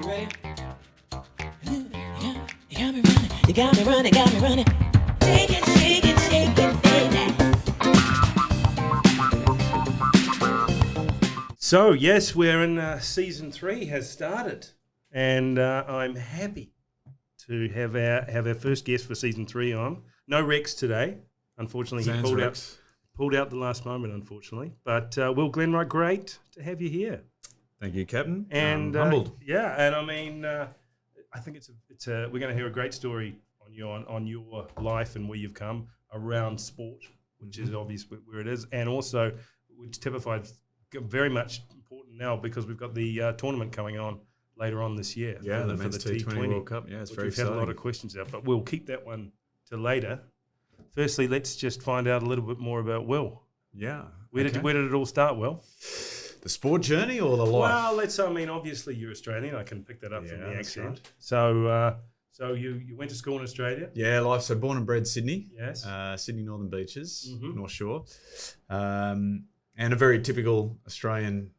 ready? You got me running. Shake it, baby. So, yes, we're in season 3 has started, and I'm happy to have our first guest for season 3 on. No Rex today, unfortunately. Sans He Rex. pulled out the last moment, unfortunately. But Will Glenwright, great to have you here. Thank you, Captain. And humbled. yeah, and I mean, I think it's we're going to hear a great story on your life and where you've come around sport, which is obvious where it is, and also which typifies very much important now because we've got the tournament coming on later on this year. Yeah, for the men's T20 World Cup. Yeah, it's very exciting. We've had a lot of questions out, but we'll keep that one to later. Firstly, let's just find out a little bit more about Will. Yeah. Where did it all start, Will? The sport journey or the life? Well, obviously you're Australian. I can pick that up from the that's accent. right. So you went to school in Australia? Yeah, life. So born and bred Sydney. Yes. Sydney Northern Beaches, Mhm. North Shore. And a very typical Australian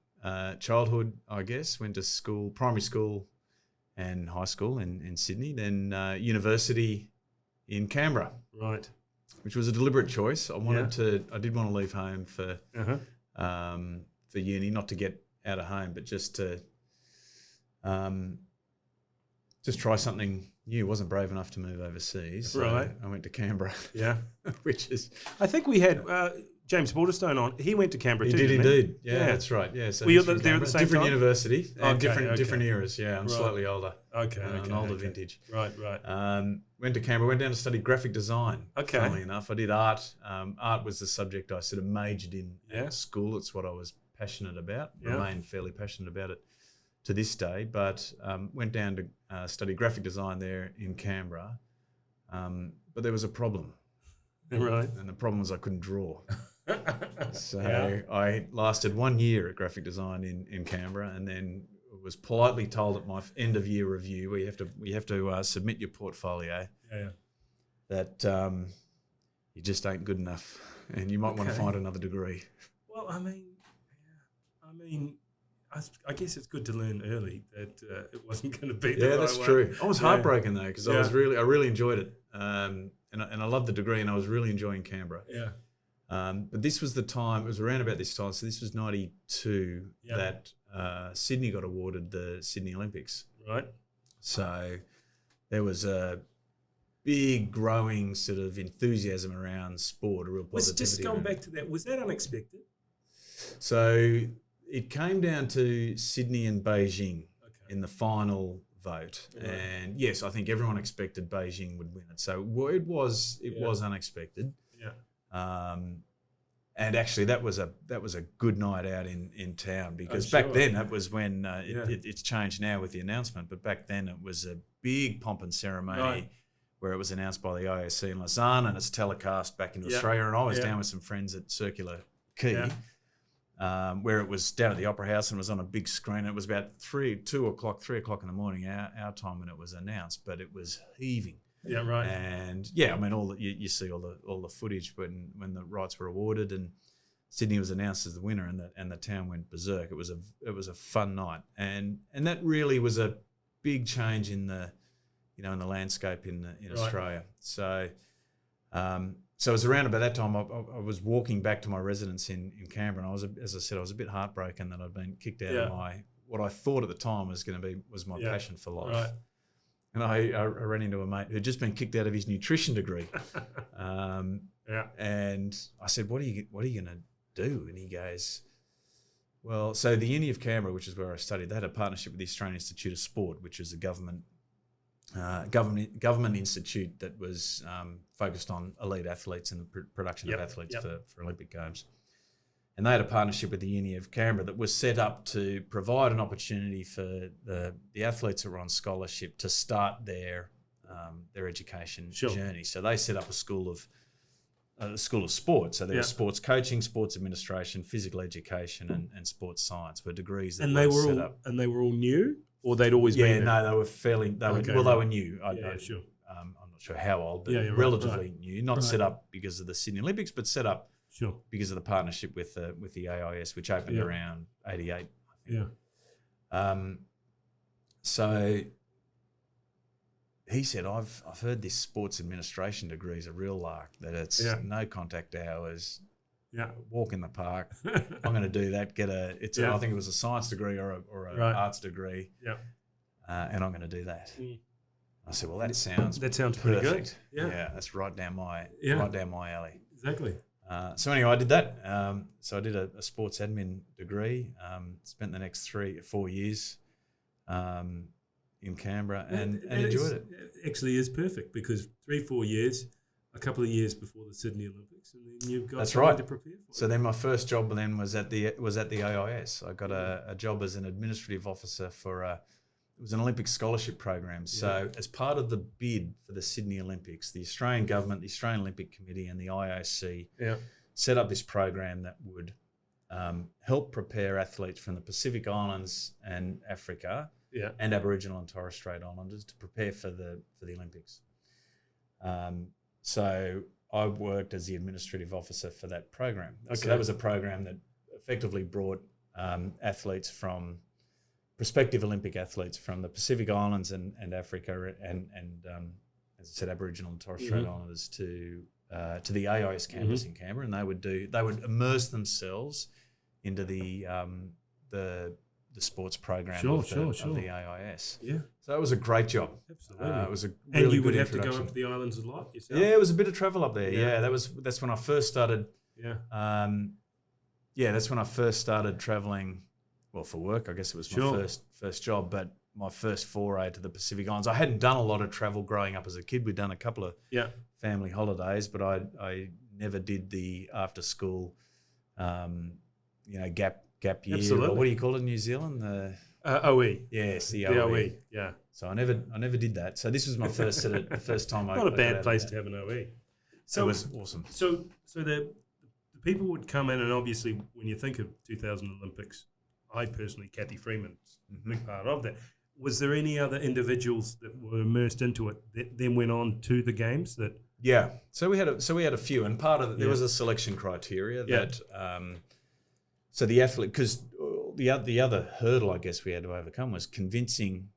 childhood, I guess. Went to school, primary school and high school in Sydney. Then university in Canberra. Right. Which was a deliberate choice. I did want to leave home for uni, not to get out of home, but just to just try something new. Wasn't brave enough to move overseas. So right. I went to Canberra. Yeah. Which is... I think we had James Waterstone on. He went to Canberra too, He did didn't indeed. Yeah, that's right. Yeah. So were you he's from there at the Canberra. same different time? university and Okay. different eras. Yeah, I'm Right. slightly older. Okay. An older vintage. Right. Went to Canberra, went down to study graphic design. Okay. Funnily enough, I did art. Art was the subject I sort of majored in Yeah. at school. It's what I was passionate about, Yeah. remain fairly passionate about it to this day. But went down to study graphic design there in Canberra. But there was a problem. Right. And the problem was I couldn't draw. So Yeah. I lasted 1 year at graphic design in Canberra, and then was politely told at my end of year review, where you have to submit your portfolio, Yeah. that you just ain't good enough, and you might want to Okay. find another degree. Well, I guess it's good to learn early that it wasn't going to be. Yeah, that's true. I was heartbroken though, because Yeah. I really enjoyed it, and I loved the degree, and I was really enjoying Canberra. Yeah. But this was the time, it was around about this time, so this was 92, Yeah. that Sydney got awarded the Sydney Olympics. Right. So there was a big growing sort of enthusiasm around sport, a real positivity. Just going around back to that, was that unexpected? it. So it came down to Sydney and Beijing in the final vote. Right. And yes, I think everyone expected Beijing would win it. So it was unexpected. Yeah. And actually, that was a good night out in town, because sure. back then that was when Yeah. it's changed now with the announcement, but back then it was a big pomp and ceremony Right. where it was announced by the IOC in Lausanne, and it's telecast back into Yeah. Australia. And I was Yeah. down with some friends at Circular Quay, Yeah. where it was down at the Opera House and was on a big screen. It was about 3 o'clock in the morning, our time, when it was announced, but it was heaving. Yeah. Right. And yeah, I mean, you see all the footage when the rights were awarded and Sydney was announced as the winner, and the town went berserk. It was a fun night, and that really was a big change in the landscape in Australia. So it was around about that time. I was walking back to my residence in Canberra, and as I said, I was a bit heartbroken that I'd been kicked out of what I thought at the time was my passion for life. Right. And I ran into a mate who'd just been kicked out of his nutrition degree. Yeah. And I said, what are you going to do? And he goes, well, so the Uni of Canberra, which is where I studied, they had a partnership with the Australian Institute of Sport, which is a government institute that was focused on elite athletes and the production of athletes for Olympic Games. And they had a partnership with the Uni of Canberra that was set up to provide an opportunity for the athletes that were on scholarship to start their education journey. So they set up a school of sport. So there was sports coaching, sports administration, physical education, and sports science were degrees that were set up. And they were all new, or they'd always been there? Yeah, no, they were fairly. They were new. Sure. I'm not sure how old, but right, relatively new. Not set up because of the Sydney Olympics, but set up because of the partnership with the AIS, which opened around '88. I think. Yeah. So he said, I've heard this sports administration degree is a real lark, that it's no contact hours, walk in the park. I'm going to do that, I think it was a science degree or an arts degree, and I'm going to do that. I said, well, that sounds pretty good. Yeah, that's right down my alley. Exactly. So anyway, I did that. So I did a sports admin degree, spent the next 3-4 years in Canberra and enjoyed it. Actually is perfect because 3-4 years, a couple of years before the Sydney Olympics, and then you've got something to prepare for. So then my first job then was at the AIS. I got a job as an administrative officer for it was an Olympic scholarship program. So as part of the bid for the Sydney Olympics, the Australian government, the Australian Olympic Committee and the IOC set up this program that would help prepare athletes from the Pacific Islands and Africa and Aboriginal and Torres Strait Islanders to prepare for the Olympics. So I worked as the administrative officer for that program. Okay. So that was a program that effectively brought prospective Olympic athletes from the Pacific Islands and Africa and as I said, Aboriginal and Torres Strait Islanders to the AIS campus in Canberra, and they would immerse themselves into the sports program of the AIS. Yeah. So it was a great job. Absolutely. It was a really and you would good have to go introduction. up to the islands a lot yourself? Yeah, it was a bit of travel up there. Yeah, that's when I first started. Yeah. That's when I first started traveling. Well, for work, I guess it was my first job, but my first foray to the Pacific Islands. I hadn't done a lot of travel growing up as a kid. We'd done a couple of family holidays, but I never did the after school, gap year. Absolutely. Or what do you call it in New Zealand? The OE. Yes, the The OE. OE. Yeah. So I never did that. So this was my first first time. Not a bad place to have an OE. So it was awesome. So the people would come in, and obviously when you think of 2000 Olympics, I personally, Kathy Freeman's a big part of that. Was there any other individuals that were immersed into it that then went on to the games? That So we had a few, and part of it, there was a selection criteria that. So the athlete, because the other hurdle I guess we had to overcome was convincing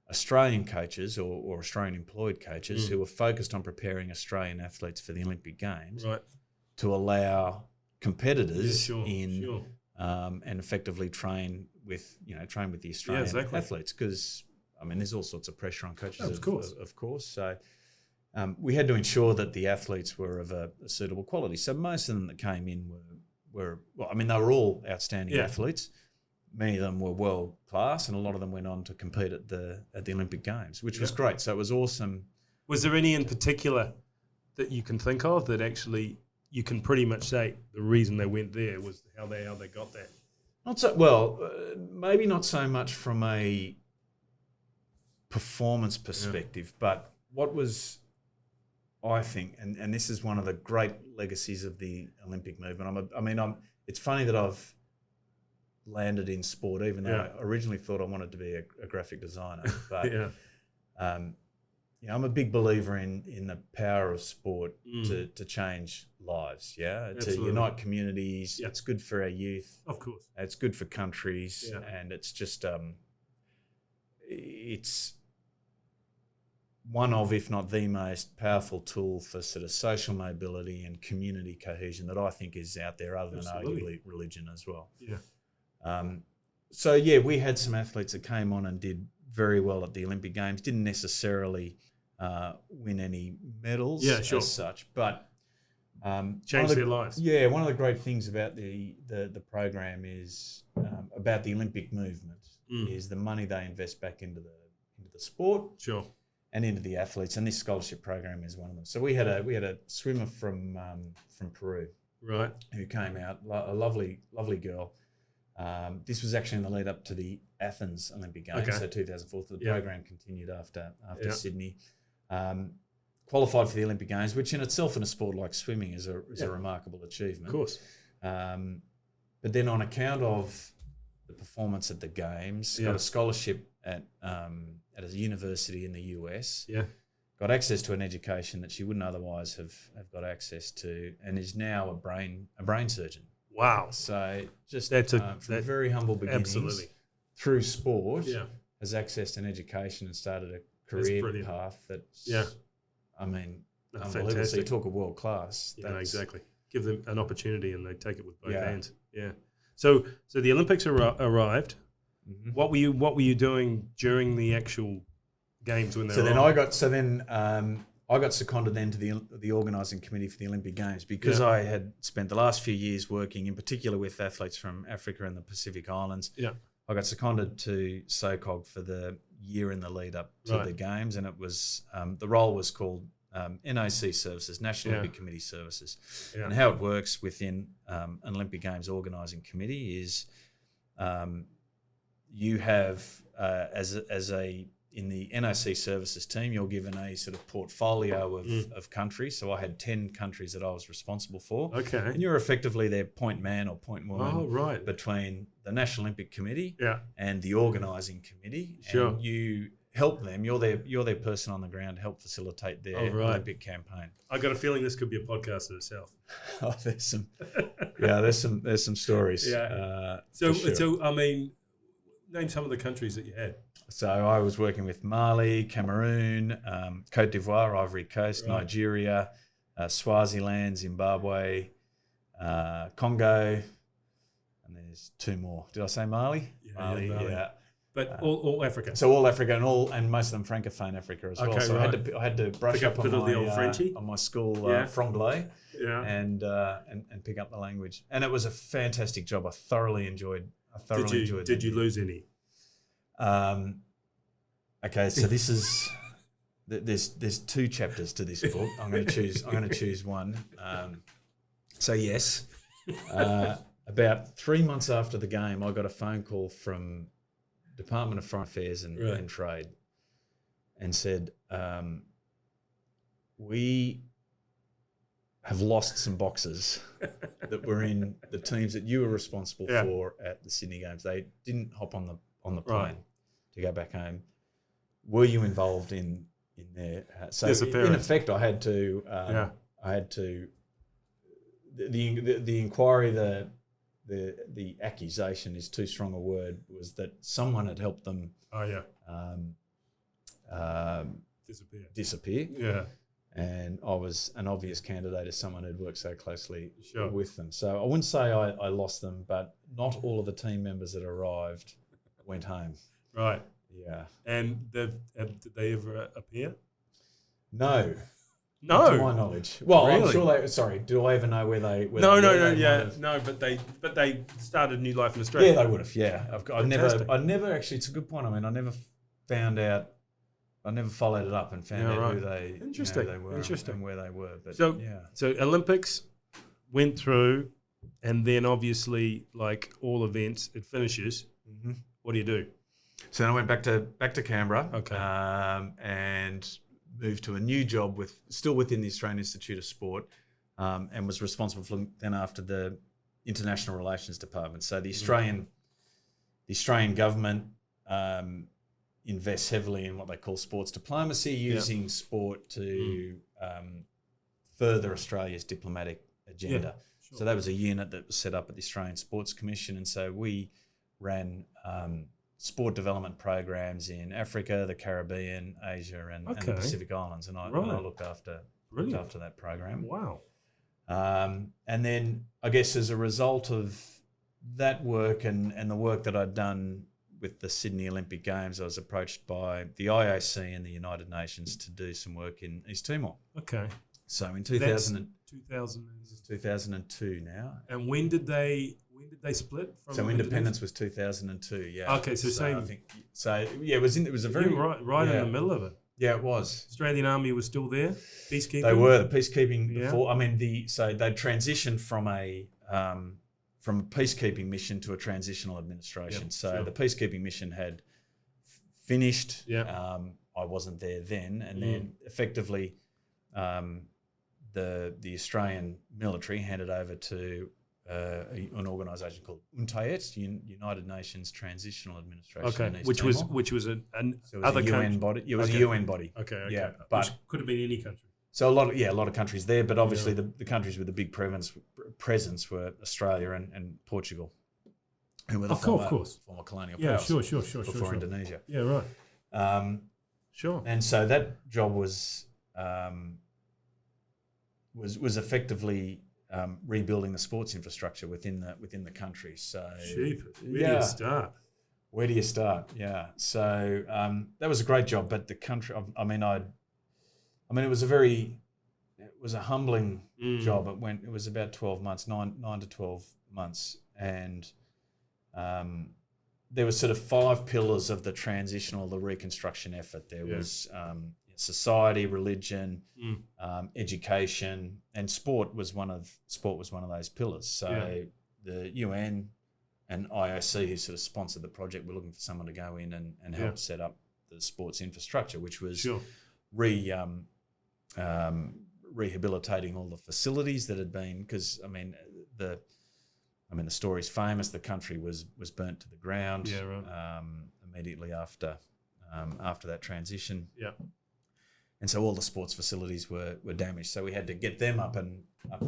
Australian coaches or Australian employed coaches who were focused on preparing Australian athletes for the Olympic Games to allow competitors and effectively train with the Australian athletes, because there's all sorts of pressure on coaches, of course. So we had to ensure that the athletes were of a suitable quality. So most of them that came in were they were all outstanding athletes. Many of them were world class, and a lot of them went on to compete at the Olympic Games, which was great. So it was awesome. Was there any in particular that you can think of that actually you can pretty much say the reason they went there was how they got there? Not so well. Maybe not so much from a performance perspective, but what was, I think, and this is one of the great legacies of the Olympic movement. It's funny that I've landed in sport, even though I originally thought I wanted to be a graphic designer. But I'm a big believer in the power of sport to change lives. To unite communities. It's good for our youth. Of course, it's good for countries, and it's just it's one of, if not the most powerful tool for sort of social mobility and community cohesion that I think is out there, other than arguably religion as well. We had some athletes that came on and did very well at the Olympic Games. Didn't necessarily win any medals as such, but changed their lives. Yeah, one of the great things about the program is about the Olympic movement is the money they invest back into the sport. Sure. And into the athletes, and this scholarship program is one of them. So we had a swimmer from Peru, right, who came out, a lovely girl. This was actually in the lead up to the Athens Olympic Games, so 2004. The program continued after Sydney. Qualified for the Olympic Games, which in itself in a sport like swimming is a remarkable achievement. Of course. But then on account of the performance at the Games, got a scholarship at a university in the US. Got access to an education that she wouldn't otherwise have got access to, and is now a brain surgeon. Wow! So just from very humble beginnings, absolutely, through sport, has accessed an education and started a career brilliant. path that's, Yeah. I mean, That's unbelievable. So you fantastic. talk of world class. Yeah, exactly. Give them an opportunity and they take it with both Yeah. hands. Yeah. So the Olympics arrived. Mhm. What were you doing during the actual games when they So were then on? I got seconded then to the organising committee for the Olympic Games because Yeah. I had spent the last few years working in particular with athletes from Africa and the Pacific Islands. Yeah. I got seconded to SOCOG for the year in the lead up to Right. the games, and it was the role was called NOC Services, National Yeah. Olympic Committee Services. Yeah. And how it works within an Olympic Games organising committee is you have in the NOC services team, you're given a sort of portfolio of countries. So I had 10 countries that I was responsible for. Okay. And you're effectively their point man or point woman Oh, right. between the National Olympic Committee Yeah. and the organising committee. Sure. And you help them. You're their person on the ground, help facilitate their Oh, right. Olympic campaign. I got a feeling this could be a podcast in itself. Oh, there's some stories. Yeah. for sure. So I mean, name some of the countries that you had. So I was working with Mali, Cameroon, Cote d'Ivoire, Ivory Coast, Right. Nigeria, Swaziland, Zimbabwe, Congo, and there's two more. Did I say Mali? Yeah, Mali, Mali. yeah. But all Africa. So all Africa and most of them Francophone Africa as well. Okay, So right. I had to brush Pick up up a bit on of the old Frenchie. on my school Yeah. franglais Yeah. and pick up the language. And it was a fantastic job. I thoroughly enjoyed. Did you lose any? Okay, so this is there's two chapters to this book. I'm going to choose one. So yes, about 3 months after the game, I got a phone call from Department of Foreign Affairs and, Right. and Trade, and said we have lost some boxes that were in the teams that you were responsible Yeah. for at the Sydney Games. They didn't hop on the plane Right. to go back home. Were you involved in their so Disappearance. in effect I had to the inquiry, the accusation is too strong a word, was that someone had helped them Oh yeah. disappear. Yeah. And I was an obvious candidate as someone who'd worked so closely Sure. with them. So I wouldn't say I lost them, but not all of the team members that arrived went home. Right. Yeah. And did they ever appear? No. No. To my knowledge. Well, I'm Really? sure sorry, do I ever know where they No. they Yeah. might have- No. But they started new life in Australia. Yeah, they would have. Yeah. I Fantastic. never actually, it's a good point. I mean, I never followed it up and found Yeah, out right. who they, Interesting. they were Interesting. and where they were. But So- yeah. So Olympics went through, and then obviously, like all events, it finishes. Mm-hmm. What do you do? So then I went back to Canberra, Okay. and moved to a new job still within the Australian Institute of Sport, and was responsible for then after the International Relations Department. So the Australian government invests heavily in what they call sports diplomacy, using sport to further Australia's diplomatic agenda. Sure. So that was a unit that was set up at the Australian Sports Commission, and so we ran sport development programs in Africa, the Caribbean, Asia, and the Okay. Pacific Islands, and I Right. looked after Brilliant. that program. Wow. And then I guess as a result of that work and the work that I'd done with the Sydney Olympic Games, I was approached by the IOC and the United Nations to do some work in East Timor. Okay. So in That's 2002 now. And when did they split from? So independence was 2002. Yeah. Okay, so same- I think so. Yeah, it was a very right yeah. in the middle of it. Yeah, it was. Australian Army was still there. Peacekeeping. They were the peacekeeping Yeah. before. I mean, so they transitioned from a peacekeeping mission to a transitional administration. Yep, So sure. the peacekeeping mission had finished. Yeah. I wasn't there then, and then effectively, the Australian military handed over to an organisation called UNTAET, United Nations Transitional Administration. Okay, in East which was Timor. an So it was other a UN country. body. It was Okay. a UN body. Okay. Yeah, Which but could have been any country. so a lot of countries there, but obviously the countries with the big presence were Australia and Portugal, who were the Of former, course. former colonial Yeah, powers sure. Indonesia. Yeah, right. Sure. And so that job was effectively rebuilding the sports infrastructure within the country. So Where do you start? Where do you start? Yeah. So that was a great job, but the country. It was a humbling job. It was about 12 months, 9 to 12 months, and there was sort of 5 pillars of the transitional, the reconstruction effort. There was society, religion, education, and sport was one of those pillars. So the UN and IOC, who sort of sponsored the project, were looking for someone to go in and help set up the sports infrastructure, which was rehabilitating all the facilities that had been, because the story's famous. The country was burnt to the ground immediately after that transition. Yeah. And so all the sports facilities were damaged. So we had to get them up and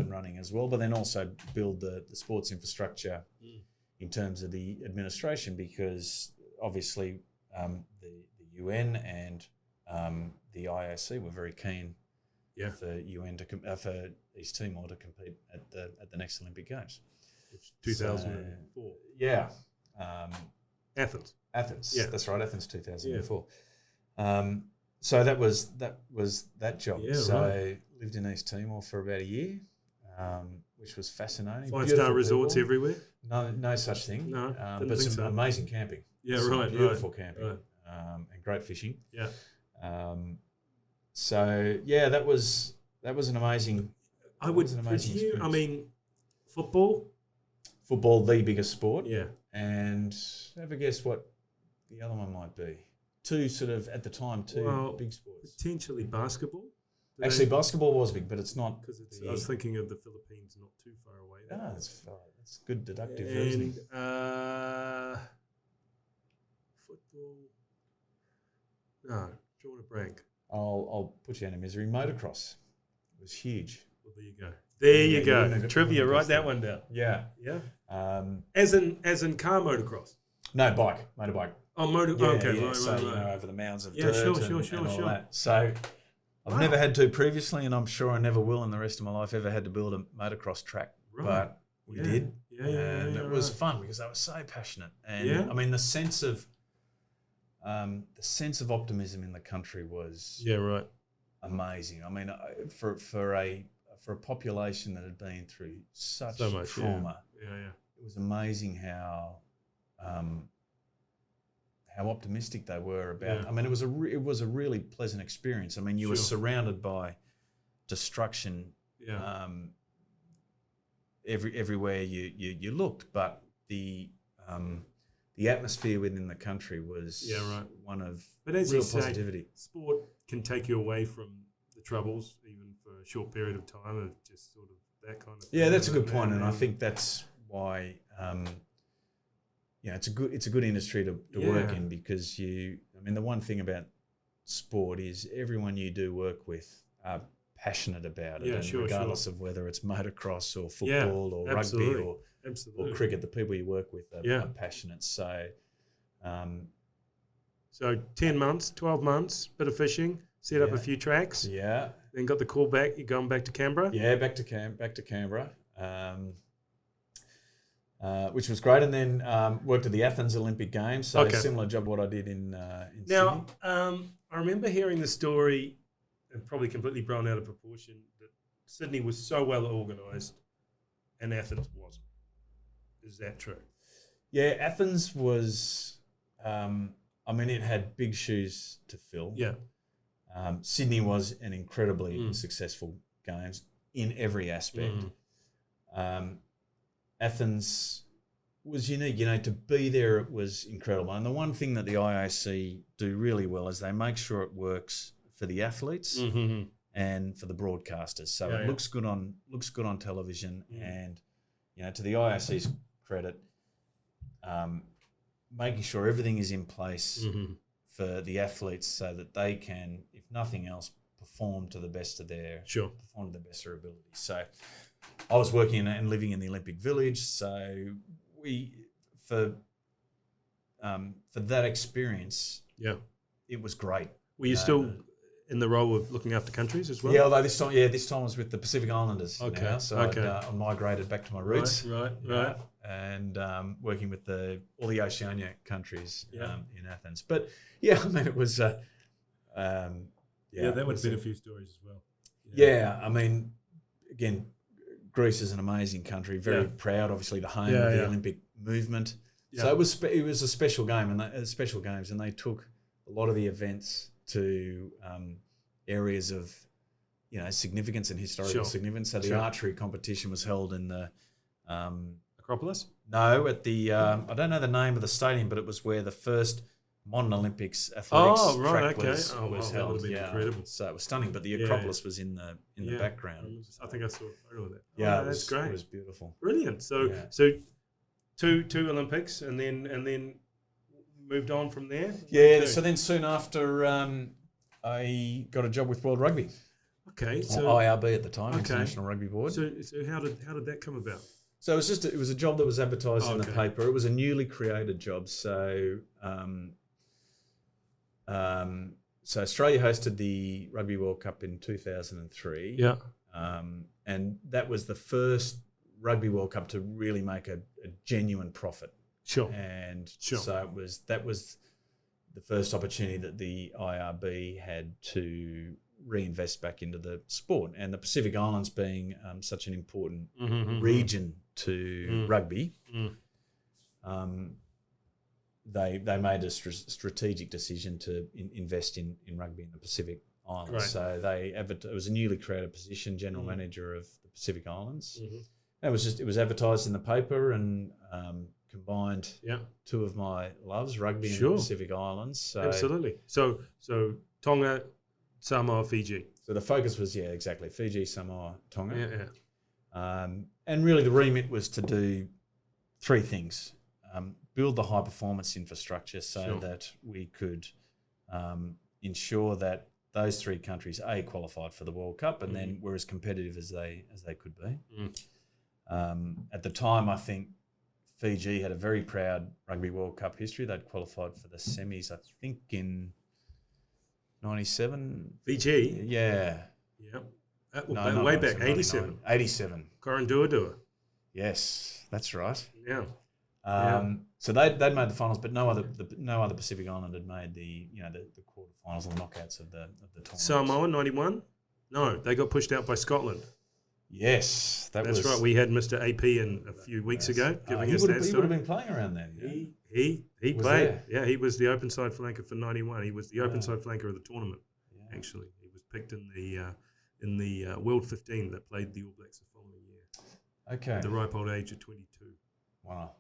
running as well, but then also build the sports infrastructure in terms of the administration, because obviously the UN and the IOC were very keen for UN for East Timor to compete at the next Olympic Games. 2004. Athens. Yeah, that's right. Athens 2004. So that was that job. Yeah, so lived in East Timor for about a year, which was fascinating. 5-star resorts everywhere. No such thing. No, but some amazing camping. Yeah, some beautiful camping, and great fishing. Yeah. That was an amazing. Experience. Football, the biggest sport. Yeah. And have a guess what the other one might be. Two big sports. Potentially basketball. Actually, basketball was big, but it's not. Because I was thinking of the Philippines, not too far away. That's good deductive and, reasoning. Football. No, drawing a blank. I'll put you out of misery. Motocross was huge. Well, there you go. Trivia, write that one down. Yeah. Yeah. As in car motocross? No, motorbike. Oh, okay. Yeah. Right. Over the mounds of dirt and all sure. that. So I've never had to previously, and I'm sure I never will in the rest of my life, ever had to build a motocross track. Right. But we did. And it was fun because they were so passionate. And the sense of optimism in the country was amazing. For a population that had been through so much trauma, it was amazing how optimistic they were about. It was a really pleasant experience. You were surrounded by destruction everywhere you looked, but the atmosphere within the country was one of real positivity. Sport can take you away from the troubles, even for a short period of time, of just sort of that kind of thing. Yeah, that's a good point, and I think that's why it's a good industry to work in, because the one thing about sport is everyone you do work with are passionate about it, regardless of whether it's motocross or football or rugby or cricket, the people you work with are passionate. So, 10 months, 12 months, bit of fishing, set up a few tracks. Yeah. Then got the call back. You're going back to Canberra? Yeah, back to Canberra. Which was great, and then worked at the Athens Olympic Games. So similar job what I did in Sydney. I remember hearing the story, and probably completely blown out of proportion, that Sydney was so well organised and Athens wasn't. Is that true? Yeah, Athens was. It had big shoes to fill. Yeah. Sydney was an incredibly successful games in every aspect. Athens was unique, to be there. It was incredible. And the one thing that the IOC do really well is they make sure it works for the athletes and for the broadcasters. So it looks good on television, and to the IOC's credit, making sure everything is in place for the athletes so that they can, if nothing else, perform to the best of their ability. So I was working and living in the Olympic Village, so for that experience, Yeah. it was great. Were you still in the role of looking after countries as well? Yeah, although this time I was with the Pacific Islanders. Okay, Now, so okay. I migrated back to my roots. Right. And working with all the Oceania countries Yeah. in Athens. But yeah, I mean, it was. That would fit a few stories as well. Yeah, I mean, again, Greece is an amazing country. Very proud, obviously, the home of the Olympic movement. Yeah. So it was a special game, and special games, and they took a lot of the events to areas of, significance and historical significance. So the archery competition was held in the Acropolis? No, at the I don't know the name of the stadium, but it was where the first modern Olympics athletics track was That would held. have been incredible. So it was stunning, but the Acropolis was in the background. I think I saw a photo of that. Yeah, that's great. It was beautiful. Brilliant. So two Olympics and then moved on from there. Yeah. So then soon after, I got a job with World Rugby. Okay. Or So IRB at the time, International Rugby Board. So how did that come about? So it was a job that was advertised in the paper. It was a newly created job. So so Australia hosted the Rugby World Cup in 2003. Yeah. And that was the first Rugby World Cup to really make a genuine profit. Sure. And so that was the first opportunity that the IRB had to reinvest back into the sport. And the Pacific Islands being such an important region to rugby, they made a strategic decision to invest in rugby in the Pacific Islands. Right. So it was a newly created position, general manager of the Pacific Islands. It was advertised in the paper and combined two of my loves, rugby and the Pacific Islands. So, absolutely. So Tonga, Samoa, Fiji. So the focus was exactly Fiji, Samoa, Tonga. Yeah. And really the remit was to do three things. Build the high performance infrastructure so that we could ensure that those three countries qualified for the World Cup and then were as competitive as they could be. At the time, I think Fiji had a very proud Rugby World Cup history. They'd qualified for the semis, I think, in 97. Fiji? Yeah. No, way back, 87. 87. Korondua. Yes, that's right. Yeah. So they'd made the finals, but no other Pacific Island had made the quarterfinals or knockouts of the tournament. Samoa 91? No, they got pushed out by Scotland. Yes, that's right. We had Mr. AP in a few weeks ago giving us that story. He would have been playing around then. He played. There. Yeah, he was the open side flanker for 91. He was the open side flanker of the tournament. Yeah. Actually, he was picked in the World 15 that played the All Blacks the following year. Okay. At the ripe old age of 22. Wow.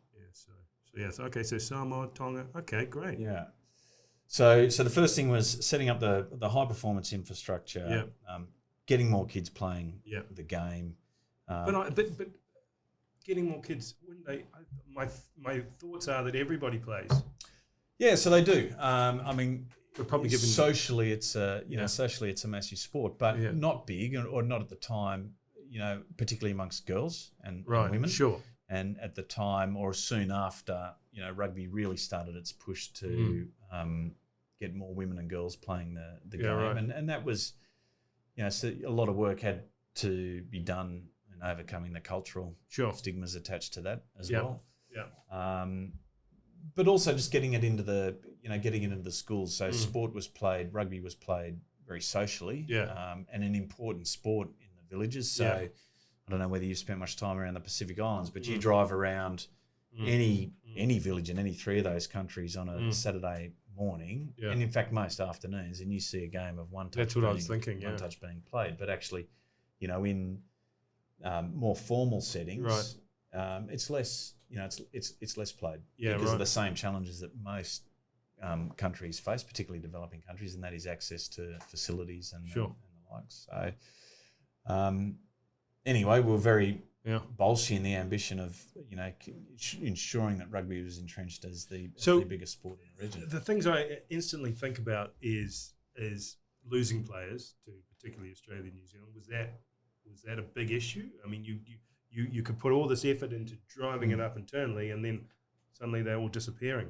Yeah. So Samoa, Tonga. Okay, great. Yeah. So the first thing was setting up the high performance infrastructure. Yeah. Getting more kids playing the game. But getting more kids, wouldn't they? My thoughts are that everybody plays. Yeah, so they do. I mean, we're probably given socially it's a massive sport, but not big or not at the time. Particularly amongst girls and women. Sure. And at the time, or soon after, rugby really started its push to get more women and girls playing the game, right. and that was. So a lot of work had to be done in overcoming the cultural stigmas attached to that as well. Yeah. But also just getting it into the schools. So sport was played, rugby was played very socially. Yeah. And an important sport in the villages. So I don't know whether you spent much time around the Pacific Islands, but you drive around any village in any three of those countries on a Saturday morning, and in fact most afternoons, and you see a game of one touch. That's what I was thinking. One touch being played, but actually, in more formal settings, it's less. It's less played because of the same challenges that most countries face, particularly developing countries, and that is access to facilities and the likes. So, anyway, we're very bolshy in the ambition of ensuring that rugby was entrenched as the biggest sport in the region. The things I instantly think about is losing players to particularly Australia and New Zealand. Was that a big issue? I mean, you could put all this effort into driving it up internally, and then suddenly they're all disappearing.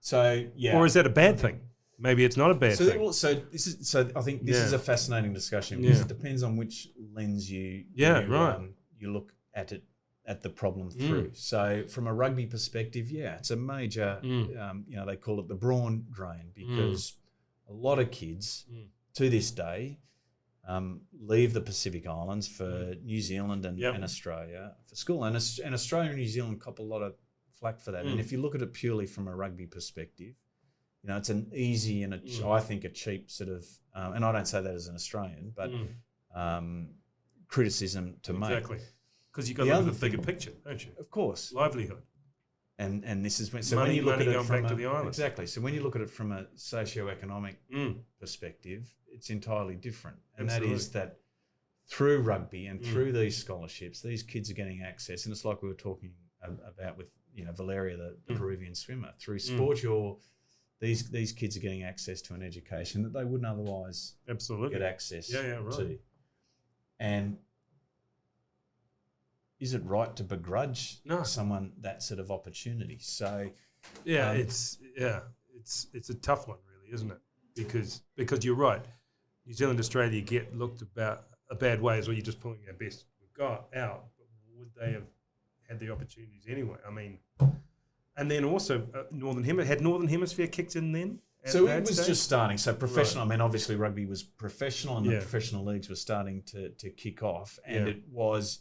So yeah, Or is that a bad thing? Maybe it's not a bad thing. I think this is a fascinating discussion because it depends on which lens you look at it at the problem through. So from a rugby perspective, it's a major they call it the brawn drain because a lot of kids to this day leave the Pacific Islands for New Zealand and Australia for school, and Australia and New Zealand cop a lot of flack for that. And if you look at it purely from a rugby perspective, it's an easy and I think a cheap sort of, and I don't say that as an Australian, but criticism to make. Exactly. Because you've got to look at the bigger picture, don't you? Of course. Livelihood. And this is when Money when you look at it going from back to the island. Exactly. So when you look at it from a socio-economic perspective, it's entirely different. And that is that through rugby and through these scholarships, these kids are getting access. And it's like we were talking about with Valeria, the Peruvian swimmer. Through sport, these kids are getting access to an education that they wouldn't otherwise get access to. And is it right to begrudge someone that sort of opportunity? So it's a tough one, really, isn't it? Because you're right, New Zealand, Australia get looked about a bad way as well. You're just pulling our best we've got out, but would they have had the opportunities anyway? I mean, and then also Northern Hemisphere kicked in then. So it was just starting. So professional. Right. I mean, obviously rugby was professional, and the professional leagues were starting to kick off, and it was.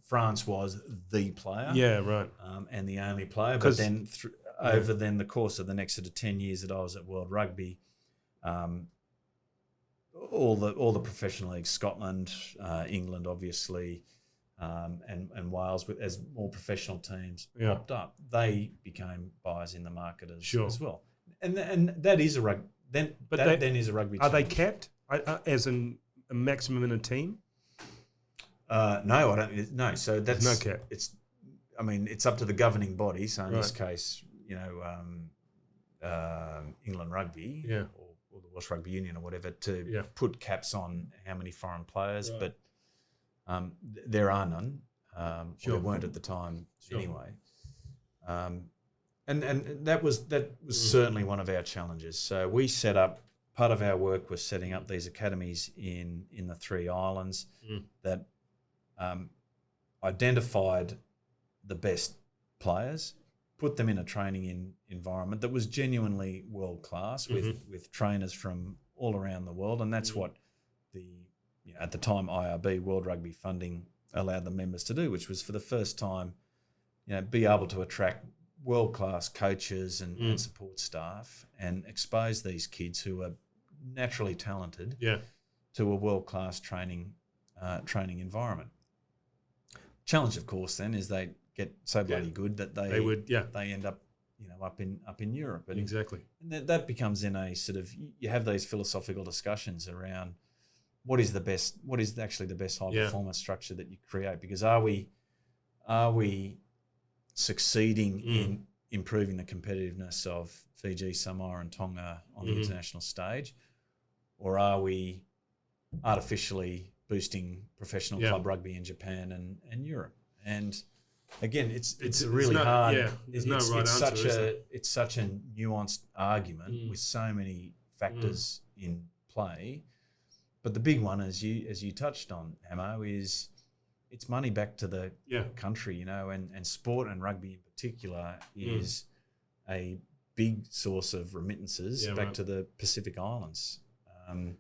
France was the player, and the only player. But then over the course of the next sort of 10 years that I was at World Rugby, all the professional leagues, Scotland, England, obviously, and Wales, as more professional teams popped up, they became buyers in the market as well. And that is a rugby. Then is a rugby. Are they capped as in a maximum in a team? No, I don't. No, so that's no cap. It's up to the governing body. So in this case, England Rugby or the Welsh Rugby Union or whatever to put caps on how many foreign players, but there are none. There weren't at the time anyway. And that was certainly one of our challenges. So we set up. Part of our work was setting up these academies in the three islands that identified the best players, put them in a training environment that was genuinely world class with trainers from all around the world, and that's what at the time IRB World Rugby funding allowed the members to do, which was for the first time, be able to attract world class coaches and support staff and expose these kids who are naturally talented to a world class training environment. Challenge, of course, then is they get so bloody good that they end up up in Europe. And exactly. And that becomes then a sort of, you have these philosophical discussions around what is actually the best high performance structure that you create, because are we succeeding in improving the competitiveness of Fiji, Samoa and Tonga on the international stage, or are we artificially boosting professional club rugby in Japan and Europe? And again, it's really hard. Yeah, there's no right answer. It's such a nuanced argument with so many factors in play. But the big one, as you touched on, Hamo, is it's money back to the country, and sport and rugby in particular is a big source of remittances back to the Pacific Islands.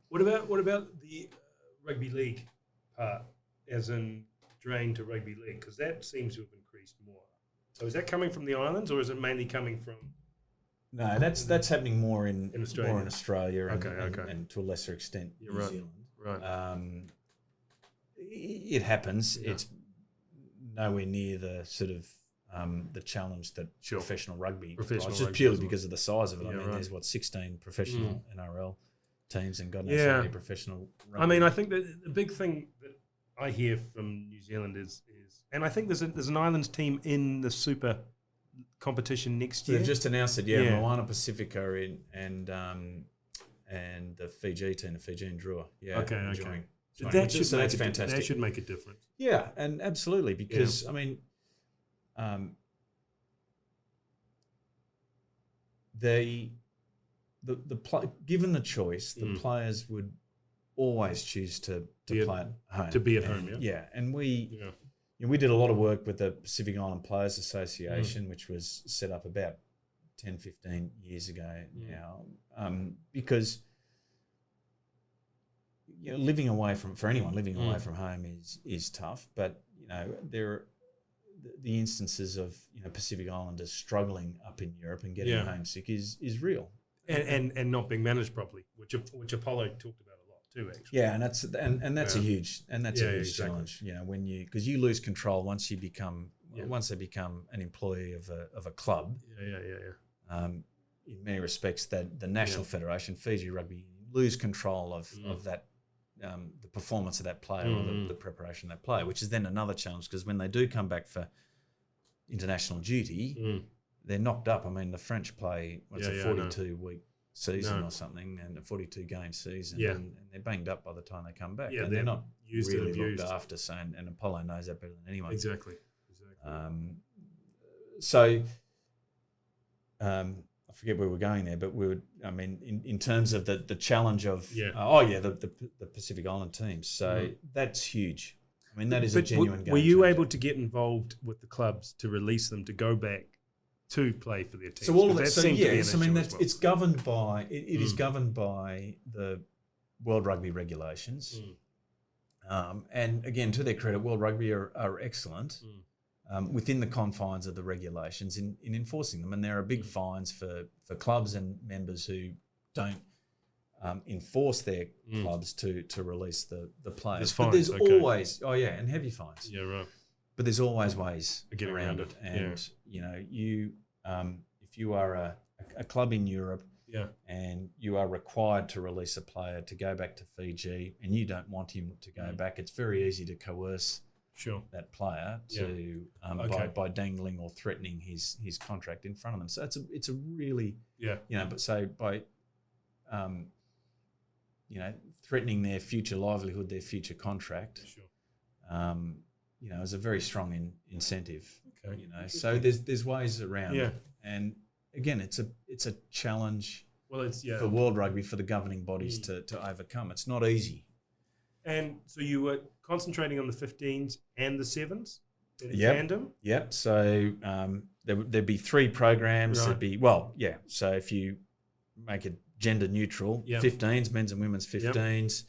What about the rugby league part, as in drain to rugby league? Because that seems to have increased more. So is that coming from the islands, or is it mainly coming from? No, that's happening more in Australia. More in Australia, Okay. And to a lesser extent New Zealand. Right. It happens. Yeah. It's nowhere near the sort of the challenge that professional rugby provides, just purely because of the size of it. There's 16 professional NRL teams and God knows how many professional rugby. I think that the big thing that I hear from New Zealand is and I think there's an islands team in the Super competition next year. They've just announced it, Moana Pacifica and the Fiji team, the Fijian Drua. Yeah. Okay. That's fantastic. That should make a difference. Yeah, and absolutely, because given the choice, the players would always choose to play at home. To be at home, yeah. Yeah, and we did a lot of work with the Pacific Island Players Association, which was set up about 10, 15 years ago now, because living away from home is tough, but the instances of Pacific Islanders struggling up in Europe and getting homesick is real, and not being managed properly, which Apollo talked about a lot too, actually. Yeah, and that's a huge challenge. Because you lose control once they become an employee of a club. In many respects, that the national federation, Fiji Rugby, lose control of that. The performance of that player or the preparation of that player, which is then another challenge because when they do come back for international duty, they're knocked up. I mean, the French play a 42-week season or something, and a 42-game season, and they're banged up by the time they come back. Yeah, and they're not used really and abused. looked after. So, and Apollo knows that better than anyone. Exactly. I forget where we're going there, but in terms of the challenge of the Pacific Island teams. So that's huge. I mean, that is a genuine game. Were you changer. able to get involved with the clubs to release them to go back to play for their teams? So all of that. It's governed by it is governed by the World Rugby regulations. And again, to their credit, World Rugby are excellent. Within the confines of the regulations in enforcing them. And there are big fines for clubs and members who don't enforce their clubs to release the players. There's always, and heavy fines. Yeah, right. But there's always ways to get around it. And, if you are a club in Europe and you are required to release a player to go back to Fiji and you don't want him to go back, it's very easy to coerce that player to by dangling or threatening his contract in front of them. So it's a really but so by threatening their future livelihood, their future contract, is a very strong incentive. Okay. So there's ways around it. And again, it's a challenge for World Rugby, for the governing bodies to overcome. It's not easy. And so you were concentrating on the 15s and the 7s in tandem? Yep. So there'd be 3 programs. Right. There'd be, so if you make it gender neutral, 15s, men's and women's 15s,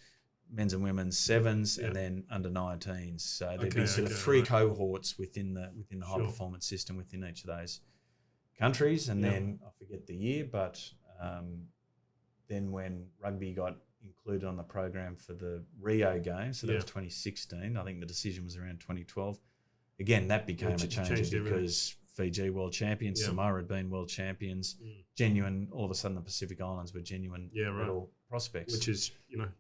men's and women's 7s, and then under 19s. So there'd be sort of 3 cohorts within the high performance system within each of those countries. And then I forget the year, but then when rugby got included on the program for the Rio Games, so that was 2016. I think the decision was around 2012. Again, that became a changer because Fiji world champions, Samoa had been world champions. Genuine, all of a sudden the Pacific Islands were genuine medal prospects. Which is,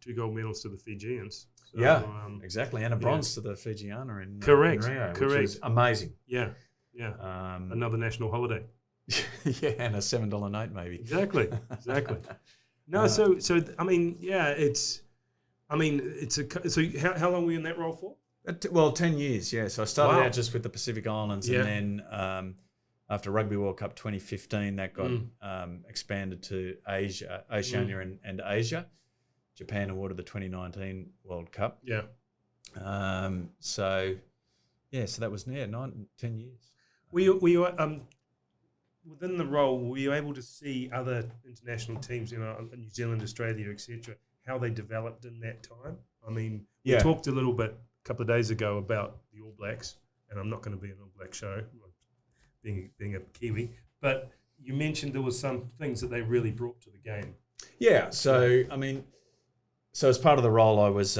2 gold medals to the Fijians. So, exactly, and a bronze to the Fijiana in Rio, which is amazing. Yeah. Another national holiday. And a $7 note maybe. Exactly. No, so I mean, so how long were you in that role for? 10 years, yeah. So I started out just with the Pacific Islands, and then after Rugby World Cup 2015, that got expanded to Asia, Oceania, and Asia. Japan awarded the 2019 World Cup. Yeah. So that was 10 years. Were you within the role, were you able to see other international teams, New Zealand, Australia, etc., how they developed in that time? I mean, we talked a little bit a couple of days ago about the All Blacks, and I'm not going to be an All Black show, being a Kiwi, but you mentioned there was some things that they really brought to the game. Yeah, so as part of the role, I was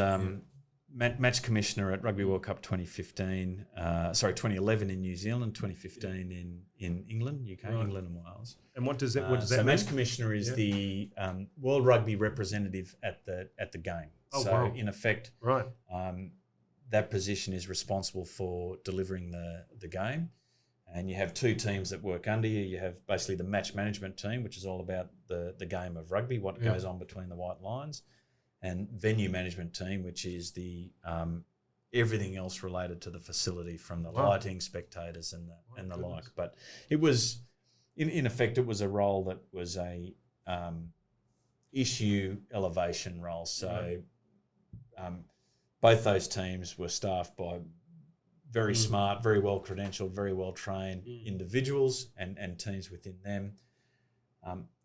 match commissioner at Rugby World Cup 2011 in New Zealand, 2015 in England, UK, England and Wales. And what does that mean? So match commissioner is the World Rugby representative at the game. In effect, that position is responsible for delivering the game. And you have 2 teams that work under you. You have basically the match management team, which is all about the game of rugby, what goes on between the white lines, and venue management team, which is the everything else related to the facility, from the lighting, spectators, and the like. But it was in effect, it was a role that was a issue elevation role. So both those teams were staffed by very smart, very well credentialed, very well trained individuals and teams within them.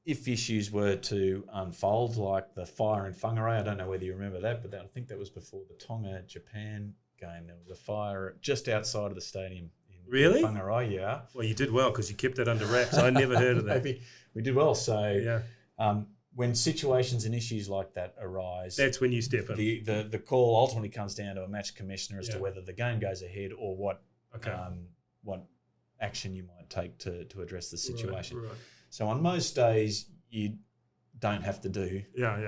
If issues were to unfold, like the fire in Whangarei, I don't know whether you remember that, but I think that was before the Tonga-Japan game. There was a fire just outside of the stadium in Whangarei, yeah. Well, you did well because you kept that under wraps. I never heard of that. Maybe we did well. So when situations and issues like that arise, that's when you step in. The call ultimately comes down to a match commissioner as to whether the game goes ahead or what action you might take to address the situation. Right. So on most days you don't have to do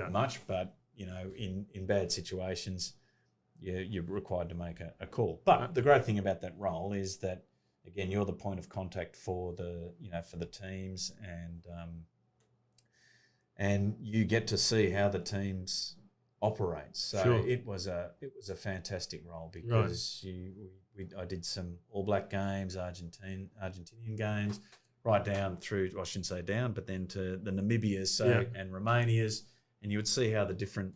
much, but in bad situations you're required to make a call. But the great thing about that role is that again you're the point of contact for the teams and you get to see how the teams operate. So it was a fantastic role because I did some All Black games, Argentinian games, right down through, I shouldn't say down, but then to the Namibias and Romanias, and you would see how the different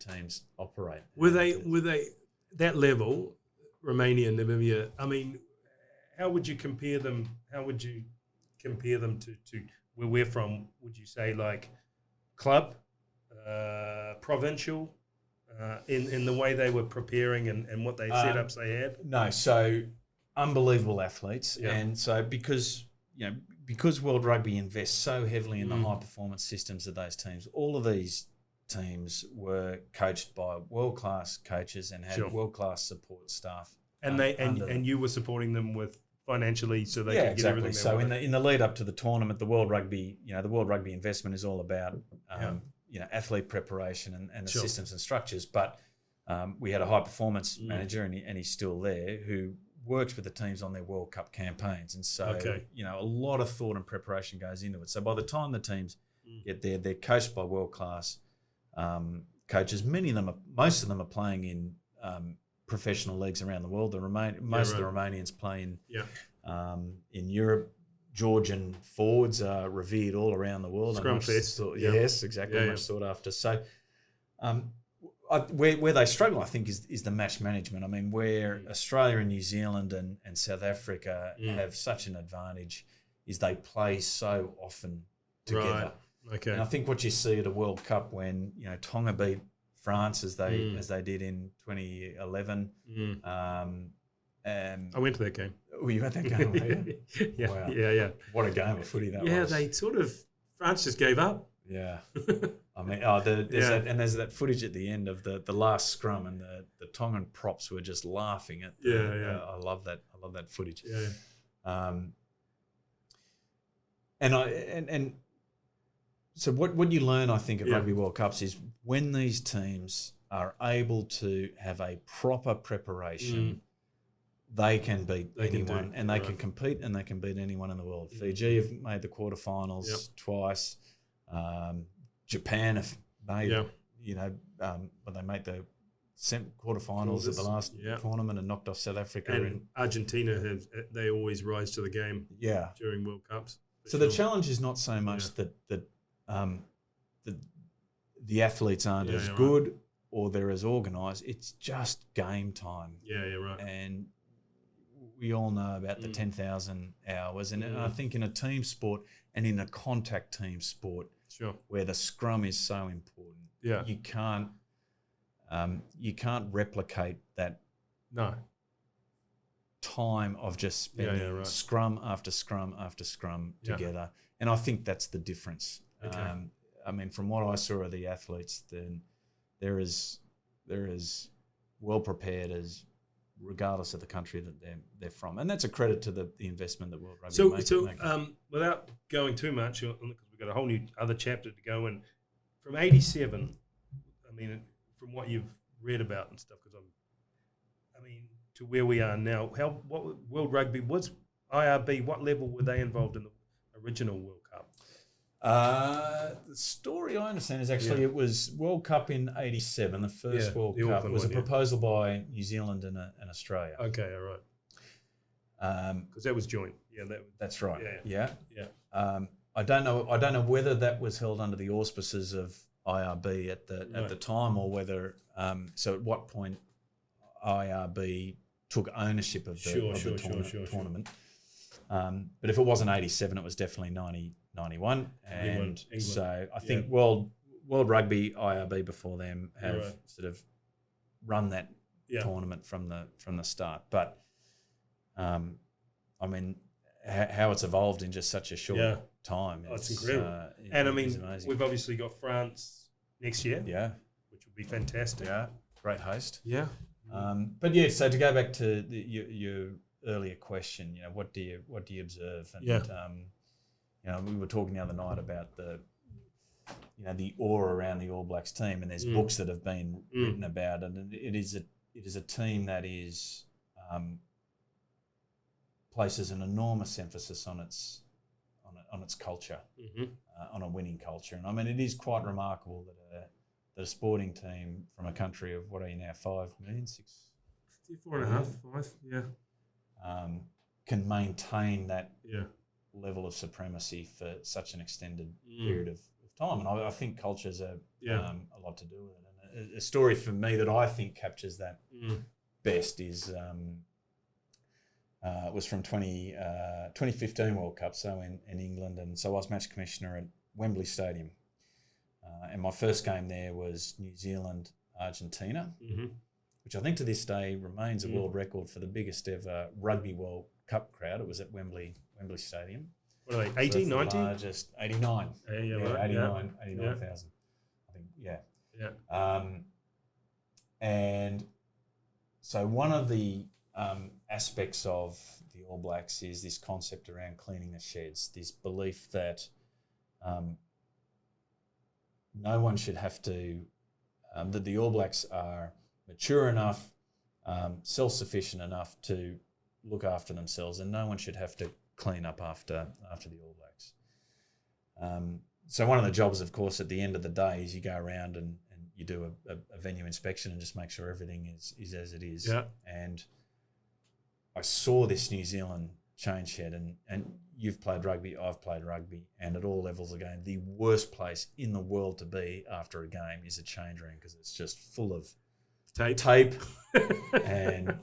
teams operate. Were they that level, Romania and Namibia? I mean, how would you compare them? How would you compare them to where we're from? Would you say like club, provincial, in the way they were preparing and what they setups they had? No, so unbelievable athletes, and so because World Rugby invests so heavily in the high performance systems of those teams, all of these teams were coached by world class coaches and had world class support staff. And you were supporting them with financially so they could get everything. So in the lead up to the tournament, the World Rugby investment is all about athlete preparation and the systems and structures. But we had a high performance manager, and he's still there, who works with the teams on their World Cup campaigns. And so, a lot of thought and preparation goes into it. So by the time the teams get there, they're coached by world-class coaches. Most of them are playing in professional leagues around the world. Most of the Romanians play in Europe. Georgian forwards are revered all around the world. Scrum fest. Yes, exactly. Much sought after. So where they struggle, I think, is the match management. I mean, where Australia and New Zealand and South Africa have such an advantage is they play so often together. Right. Okay. And I think what you see at a World Cup when Tonga beat France as they did in 2011. I went to that game. Oh, you had that game, were you? Yeah. Wow. Yeah. What a game of footy that was. Yeah, they France just gave up. Yeah. I mean, there's that footage at the end of the last scrum, and the Tongan props were just laughing at. I love that. I love that footage. Yeah. So what you learn, I think, at Rugby World Cups is when these teams are able to have a proper preparation, they can beat anyone, and they can compete, and they can beat anyone in the world. Fiji have made the quarterfinals twice. Japan have made, but they made the quarterfinals at the last tournament and knocked off South Africa. And Argentina they always rise to the game. During World Cups. So the challenge is not so much that the athletes aren't as good or they're as organised. It's just game time. Yeah, right. And we all know about the 10,000 hours. And I think in a team sport and in a contact team sport, where the scrum is so important, you can't replicate that time of just spending scrum after scrum after scrum together. And I think that's the difference. Okay. I mean, from what I saw of the athletes, then they're as well prepared as regardless of the country that they're from, and that's a credit to the investment that World Rugby makes. So without going too much, because we've got a whole new other chapter to go in, from '87, I mean, from what you've read about and stuff, to where we are now, what World Rugby was IRB? What level were they involved in the original World Cup? The story I understand is actually it was World Cup in '87, the first World Cup. It was a proposal by New Zealand and Australia. Okay, all right. Because that was joint. Yeah, That's right. Yeah. I don't know whether that was held under the auspices of IRB at the time, or whether so at what point IRB took ownership of the tournament. But if it wasn't 87, it was definitely 91. And so I think World Rugby, IRB before them have sort of run that tournament from the start. But I mean, how it's evolved in just such a short time. It's incredible. And I mean, we've obviously got France next year. Yeah. Which will be fantastic. Yeah. Great host. Yeah. But yeah, so to go back to your earlier question, you know, what do you observe? And you know, we were talking the other night about the aura around the All Blacks team, and there's books that have been written about it, and it is a team that is places an enormous emphasis on its culture, on a winning culture. And I mean, it is quite remarkable that a sporting team from a country of, what are you now, 5 million, 4.5, 5, can maintain that level of supremacy for such an extended period of time. And I think cultures are a lot to do with it. And a story for me that I think captures that best is was from 2015 World Cup, so in England. And so I was match commissioner at Wembley Stadium. And my first game there was New Zealand, Argentina, which I think to this day remains a world record for the biggest ever Rugby World Cup crowd. It was at Wembley Stadium. What are they, 80, 90? Largest, 89. 89,000. I think, yeah. And so one of the aspects of the All Blacks is this concept around cleaning the sheds, this belief that no one should have to, that the All Blacks are mature enough, self-sufficient enough to look after themselves, and no one should have to clean up after the All Blacks. So one of the jobs, of course, at the end of the day is you go around and you do a venue inspection and just make sure everything is as it is. Yeah. And I saw this New Zealand change shed, and you've played rugby, I've played rugby, and at all levels of game, the worst place in the world to be after a game is a change room, because it's just full of tape and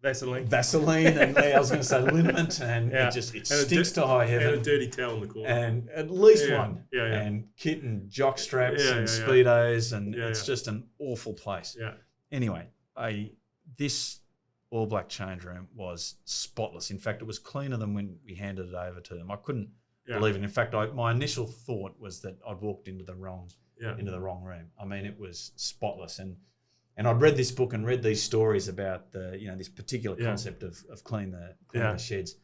Vaseline, and I was going to say liniment, and it stinks to high heaven. And a dirty towel in the corner. And at least one. And kit and jock straps and Speedos, and it's just an awful place. Yeah. Anyway, this All Black change room was spotless. In fact, it was cleaner than when we handed it over to them. I couldn't believe it. In fact, my initial thought was that I'd walked into the wrong room. I mean, it was spotless. And I'd read this book and read these stories about this particular concept of clean the sheds,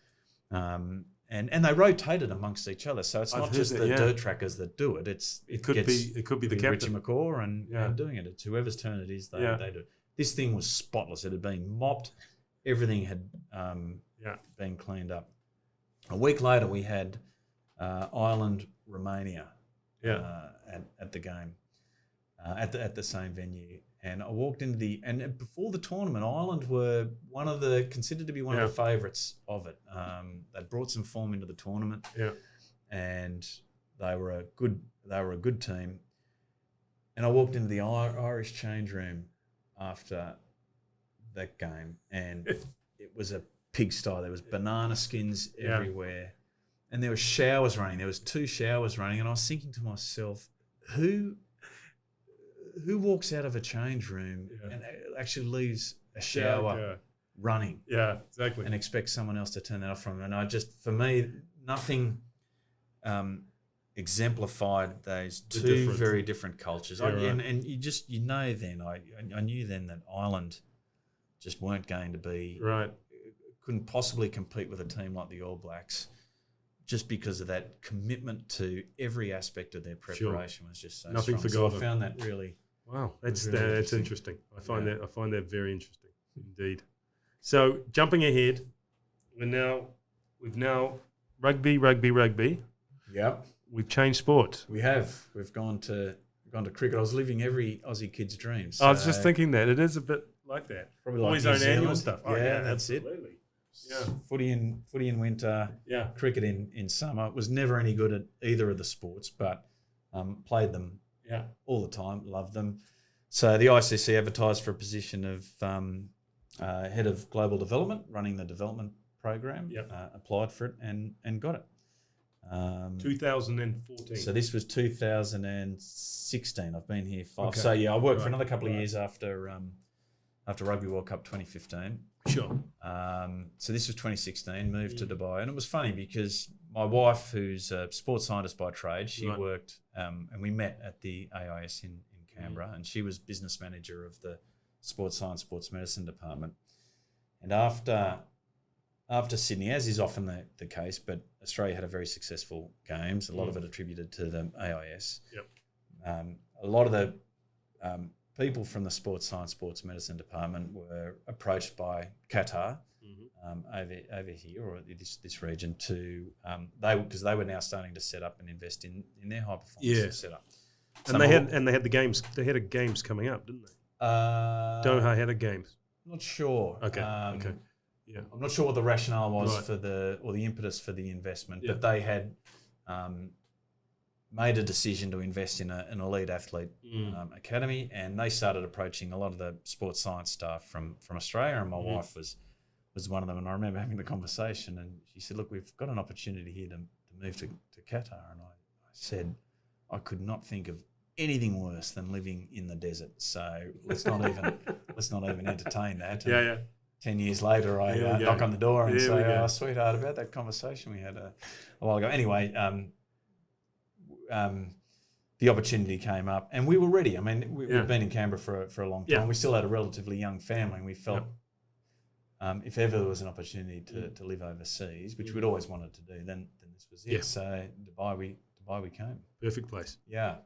and they rotated amongst each other. So it's not just the dirt trackers that do it. It could be the captain, Richie McCaw, and doing it. It's whoever's turn it is. They do it. This thing was spotless. It had been mopped. Everything had been cleaned up. A week later, we had Ireland, Romania at the game at the same venue. And I walked into and before the tournament, Ireland were considered to be one of the favourites of it. They brought some form into the tournament, and they were a good team. And I walked into the Irish change room after that game, and it was a pigsty. There was banana skins everywhere, and there were showers running. There was 2 showers running, and I was thinking to myself, who walks out of a change room and actually leaves a shower running? Yeah, exactly. And expects someone else to turn that off from them. And for me, nothing exemplified those two very different cultures. I knew then that Ireland just weren't going to be couldn't possibly compete with a team like the All Blacks, just because of that commitment to every aspect of their preparation was just so nothing strong. forgotten. So I found that really that's interesting. I find that very interesting indeed. So jumping ahead, we've now rugby. Yep. We've changed sports. We have. We've gone to cricket. I was living every Aussie kid's dream. So I was just thinking that it is a bit like that. Probably always like own annual stuff. Yeah, that's it. Yeah. Footy in winter, Yeah. cricket in summer. Was never any good at either of the sports, but played them Yeah. all the time, loved them. So the ICC advertised for a position of head of global development, running the development program. Yep. Applied for it and got it. 2014. So this was 2016. I've been here 5. Okay. So yeah, I worked for Right. another couple of Right. years after Rugby World Cup 2015. Sure. So this was 2016. Moved to Dubai, and it was funny because my wife, who's a sports scientist by trade, she Right. worked, and we met at the AIS in Canberra, and she was business manager of the sports science, sports medicine department. And after Sydney, as is often the case, but Australia had a very successful games. A lot of it attributed to the AIS. Yep. A lot of the people from the sports science, sports medicine department were approached by Qatar over here or this region to because they were now starting to set up and invest in their high performance setup. And they had the games. They had games coming up, didn't they? Doha had a games. Not sure. Okay. Okay. Yeah. I'm not sure what the rationale was Right. for the impetus for the investment, Yeah. but they had made a decision to invest in an elite athlete academy, and they started approaching a lot of the sports science staff from Australia, and my wife was one of them. And I remember having the conversation, and she said, "Look, we've got an opportunity here to move to Qatar," and I said, "I could not think of anything worse than living in the desert. So let's not even entertain that." And Yeah. 10 years later, I Here we go. knock on the door and Here we say, go. "Oh, sweetheart, about that conversation we had a while ago." Anyway, the opportunity came up, and we were ready. I mean, we've been in Canberra for a long time. Yeah. We still had a relatively young family, and we felt if ever there was an opportunity to live overseas, which we'd always wanted to do, then this was it. Yeah. So Dubai we came. Perfect place. Yeah.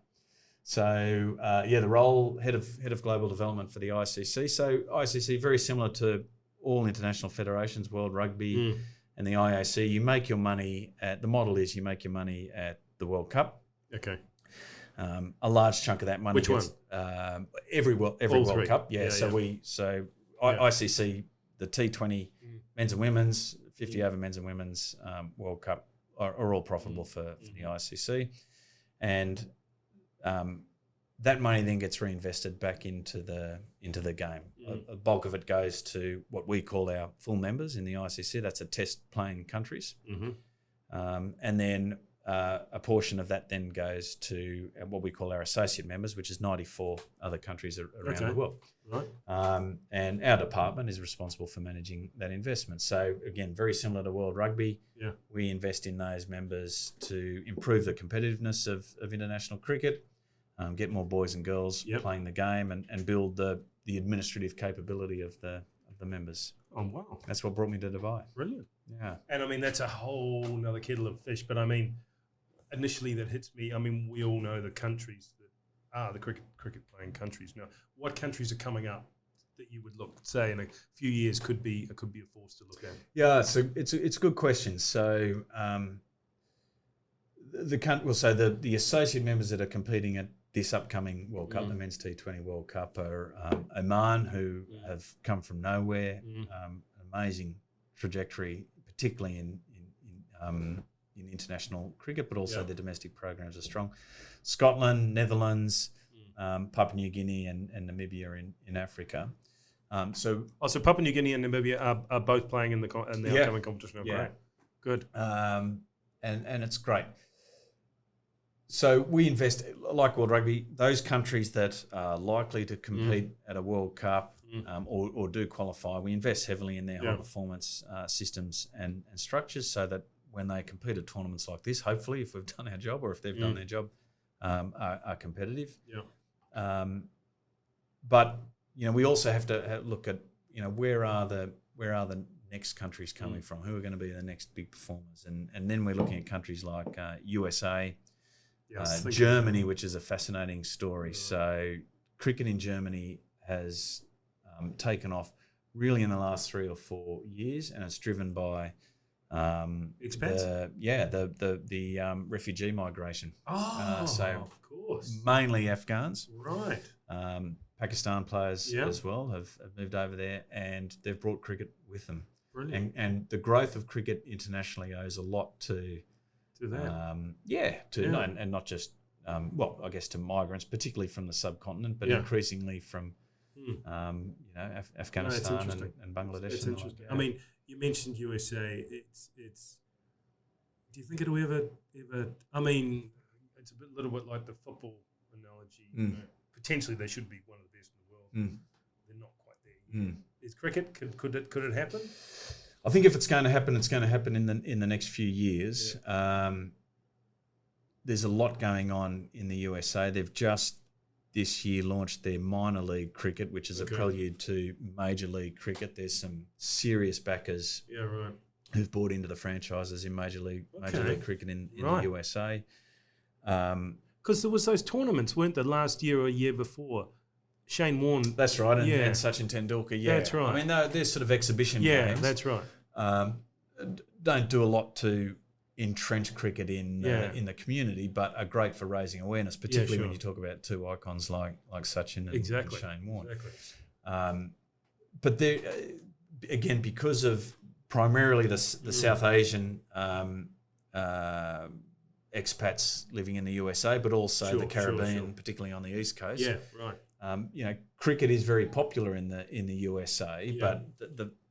So the role head of global development for the ICC. So ICC very similar to all international federations, World Rugby and the IAC. You make your money the model is you make your money at the World Cup. Okay. A large chunk of that money. Which gets, every World three. Cup. Yeah. Yeah, So yeah. ICC, the T20 men's and women's, 50 over men's and women's World Cup are all profitable for the ICC, and that money then gets reinvested back into the game. A bulk of it goes to what we call our full members in the ICC. That's a test playing countries, and then a portion of that then goes to what we call our associate members, which is 94 other countries around the world. Right. And our department is responsible for managing that investment. So again, very similar to World Rugby, we invest in those members to improve the competitiveness of international cricket, get more boys and girls playing the game, and build the administrative capability of the members. Oh wow, that's what brought me to Dubai. Brilliant. Yeah, and I mean that's a whole nother kettle of fish. But I mean, initially that hits me. I mean, we all know the countries that are the cricket playing countries. Now, what countries are coming up that you would look, say, in a few years could be a force to look at? Yeah, so it's a good question. So the associate members that are competing at this upcoming World Cup, the Men's T20 World Cup, are Oman, who have come from nowhere, an amazing trajectory, particularly in international cricket, but also their domestic programs are strong. Scotland, Netherlands, Papua New Guinea, and Namibia in Africa. So Papua New Guinea and Namibia are both playing in the upcoming competition. Oh, great. Good. And it's great. So we invest, like World Rugby, those countries that are likely to compete at a World Cup or do qualify, we invest heavily in their high performance systems and structures, so that when they compete at tournaments like this, hopefully, if we've done our job or if they've done their job, are competitive. Yeah. But we also have to look at where are the next countries coming from? Who are going to be the next big performers? And then we're looking at countries like USA. Germany, which is a fascinating story. So cricket in Germany has taken off really in the last 3 or 4 years, and it's driven by expats. The refugee migration. Of course. Mainly Afghans. Right. Pakistan players as well have moved over there, and they've brought cricket with them. Brilliant. And the growth of cricket internationally owes a lot to that. and not just I guess to migrants, particularly from the subcontinent, but increasingly from Afghanistan and Bangladesh. It's interesting. I mean, you mentioned USA. It's. Do you think it'll ever? I mean, it's a little bit like the football analogy. You know, potentially, they should be one of the best in the world. They're not quite there yet. Is cricket? Could it happen? I think if it's going to happen, it's going to happen in the next few years. There's a lot going on in the USA. They've just this year launched their minor league cricket, which is a prelude to major league cricket. There's some serious backers who've bought into the franchises in major league cricket in the USA. Because there was those tournaments, weren't there, last year or a year before? Shane Warne. That's right, and Sachin Tendulkar. Yeah, that's right. I mean, they're sort of exhibition games. Yeah, that's right. Don't do a lot to entrench cricket in the community, but are great for raising awareness, particularly when you talk about two icons like Sachin and Shane Warne. Exactly. But there, again, because of primarily the South Asian expats living in the USA, but also the Caribbean, particularly on the East Coast. Yeah, right. Cricket is very popular in the USA, but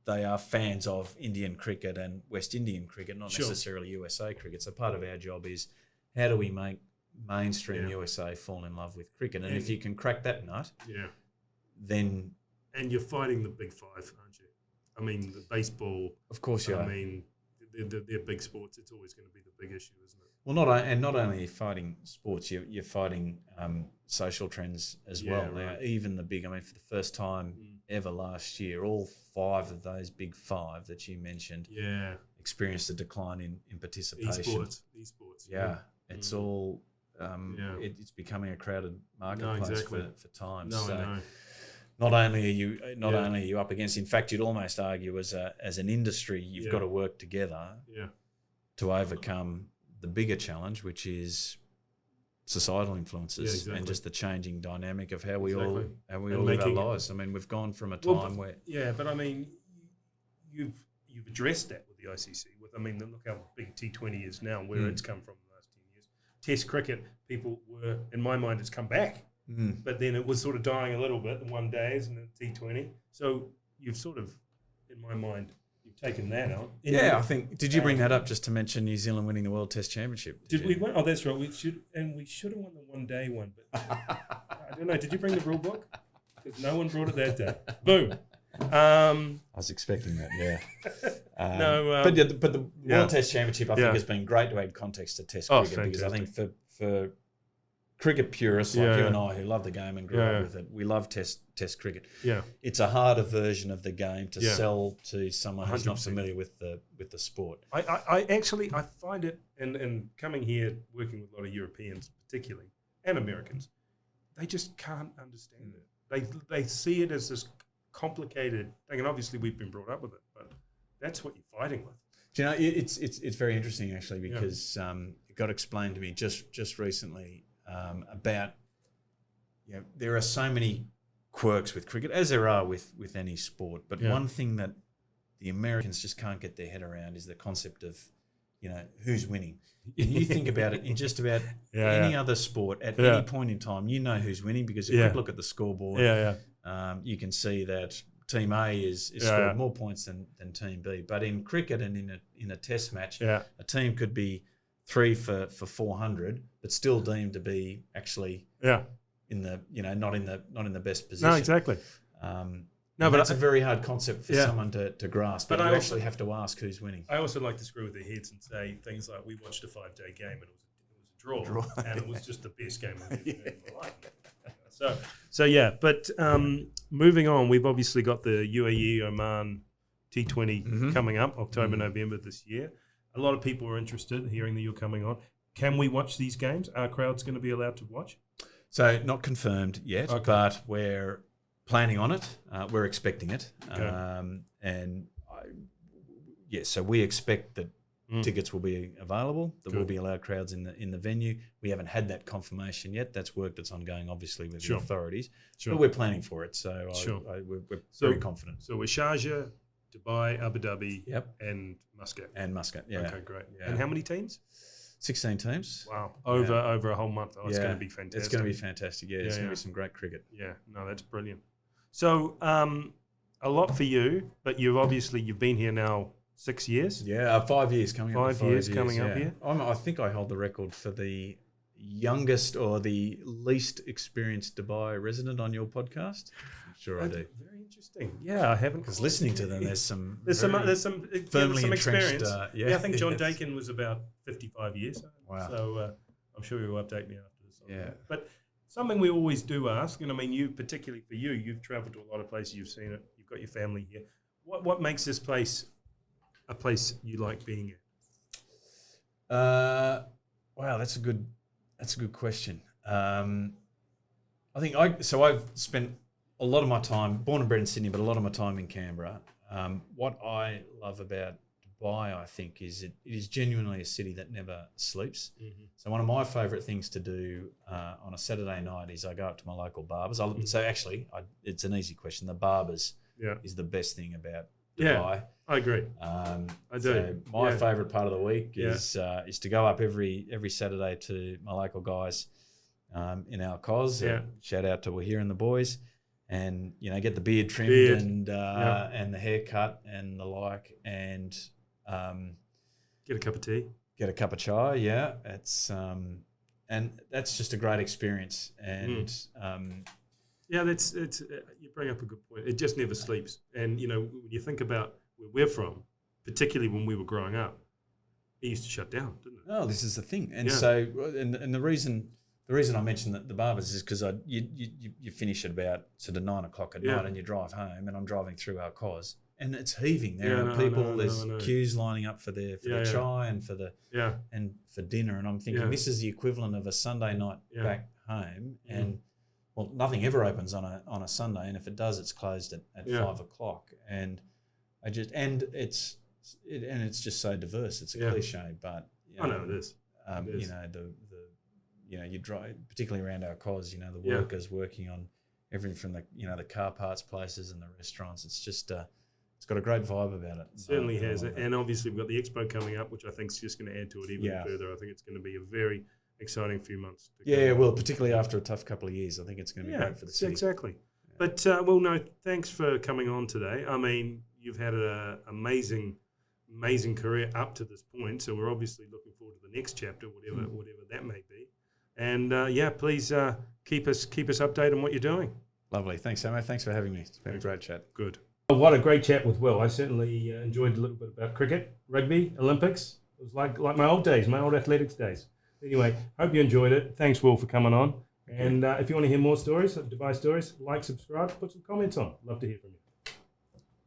they are fans of Indian cricket and West Indian cricket, not necessarily USA cricket. So part of our job is how do we make mainstream USA fall in love with cricket? And if you can crack that nut, then... And you're fighting the big five, aren't you? I mean, the baseball... Of course you are. I mean, they're big sports. It's always going to be the big issue, isn't it? Well, not only are you fighting sports, you're fighting social trends as well. Right. Now, even the big, for the first time ever last year, all five of those big five that you mentioned experienced a decline in participation. Esports. It's all, it's becoming a crowded marketplace for time. Not only are you up against, in fact, you'd almost argue as an industry, you've got to work together to overcome the bigger challenge, which is societal influences and just the changing dynamic of how we all live our lives. I mean, we've gone from a time where but I mean, you've addressed that with the ICC. Look how big T20 is now, where it's come from in the last 10 years. Test cricket, people were, in my mind, it's come back, but then it was sort of dying a little bit in one day, isn't it? T20. So you've sort of, in my mind, you've taken that on. I think. Did you bring that up just to mention New Zealand winning the World Test Championship? Did we win? Oh, that's right. We should have won the one-day one, but I don't know. Did you bring the rule book? Because no one brought it that day. Boom. I was expecting that. Yeah. But the World Test Championship, I think, has been great to add context to Test cricket because I think for cricket purists like you and I who love the game and grew up with it, we love Test cricket. Yeah, it's a harder version of the game to sell to someone who's 100%. Not familiar with the sport. I actually find it, and coming here working with a lot of Europeans particularly and Americans, they just can't understand it. They see it as this complicated thing, and obviously we've been brought up with it, but that's what you're fighting with. Do you know, it's very interesting actually because it got explained to me just recently. About there are so many quirks with cricket, as there are with any sport. But one thing that the Americans just can't get their head around is the concept of who's winning. And you think about it in just about any other sport at any point in time, you know who's winning because if you look at the scoreboard, you can see that Team A is scored more points than Team B. But in cricket and in a Test match, a team could be 3 for 400, but still deemed to be actually in the not in the best position. No, exactly. But that's a very hard concept for someone to grasp. But you actually have to ask who's winning. I also like to screw with their heads and say things like, "We watched a 5-day game and it was a draw. And it was just the best game I've ever had in my life." But moving on, we've obviously got the Uae Oman T20 coming up October, November this year. A lot of people are interested hearing that you're coming on. Can we watch these games? Are crowds going to be allowed to watch? So not confirmed yet, but we're planning on it. We're expecting it. So we expect that tickets will be available. There will be allowed crowds in the venue. We haven't had that confirmation yet. That's work that's ongoing, obviously, with the authorities. But we're planning for it. So we're very confident. So we're Sharjah, Dubai, Abu Dhabi, Yep. and Muscat. And Muscat. Yeah. Okay, great. Yeah. And how many teams? 16 teams. Wow, over a whole month. Oh, it's going to be fantastic. It's going to be fantastic. Yeah, it's Yeah, going to yeah. be some great cricket. Yeah, no, that's brilliant. So, a lot for you, but you've been here now 6 years. Yeah, 5 years coming up. 5 years coming up yeah. here. I think I hold the record for the youngest or the least experienced Dubai resident on your podcast. I'm sure I do. Very interesting. Yeah, I haven't. Because listening to them, there's some firmly firmly experience. entrenched. Yeah, I think John Dakin was about 55 years. Wow. So I'm sure you'll update me after this. Yeah. But something we always do ask, and I mean, you particularly for you, you've travelled to a lot of places, you've seen it, you've got your family here. What makes this place a place you like being in? Wow, that's a good question. I think I've spent a lot of my time, born and bred in Sydney, but a lot of my time in Canberra. What I love about Dubai, I think, is it is genuinely a city that never sleeps. Mm-hmm. So one of my favourite things to do on a Saturday night is I go up to my local barbers. So actually, it's an easy question. The barbers is the best thing about Dubai. Yeah, I agree. I do. So my Yeah. favourite part of the week is to go up every Saturday to my local guys in our cos. Yeah. Shout out to Wahir and the boys, and get the beard trimmed and the haircut and the like, and Get a cup of tea. get a cup of chai. Yeah, it's and that's just a great experience. And Yeah, it's you bring up a good point. It just never sleeps. And when you think about where we're from, particularly when we were growing up, it used to shut down, didn't it? oh, this is the thing. And Yeah. so and the reason I mentioned the barbers is because you finish at about sort of 9 o'clock at Yeah. night and you drive home, and I'm driving through our cos and it's heaving. There Yeah, are no, people. I know, there's I know. queues lining up for the chai and for dinner, and I'm thinking Yeah. this is the equivalent of a Sunday night back home. And well, nothing ever opens on a Sunday, and if it does, it's closed at 5 o'clock. And it's just so diverse. It's a cliche, but I know it is. It is. You drive, particularly around our cos, the workers working on everything from the car parts places and the restaurants. It's just it's got a great vibe about it. It certainly has. And obviously we've got the expo coming up, which I think is just going to add to it even further. I think it's going to be a very exciting few months. Well, particularly after a tough couple of years, I think it's going to be great for the city. Exactly. But, well, no, thanks for coming on today. I mean, you've had an amazing career up to this point, so we're obviously looking forward to the next chapter, whatever that may be. And, please keep us updated on what you're doing. Lovely. Thanks, Samo. Thanks for having me. It's been a great chat. Good. What a great chat with Will. I certainly enjoyed a little bit about cricket, rugby, Olympics. It was like my old days, my old athletics days. Anyway, hope you enjoyed it. Thanks, Will, for coming on. And if you want to hear more stories, Dubai stories, like, subscribe, put some comments on. Love to hear from you.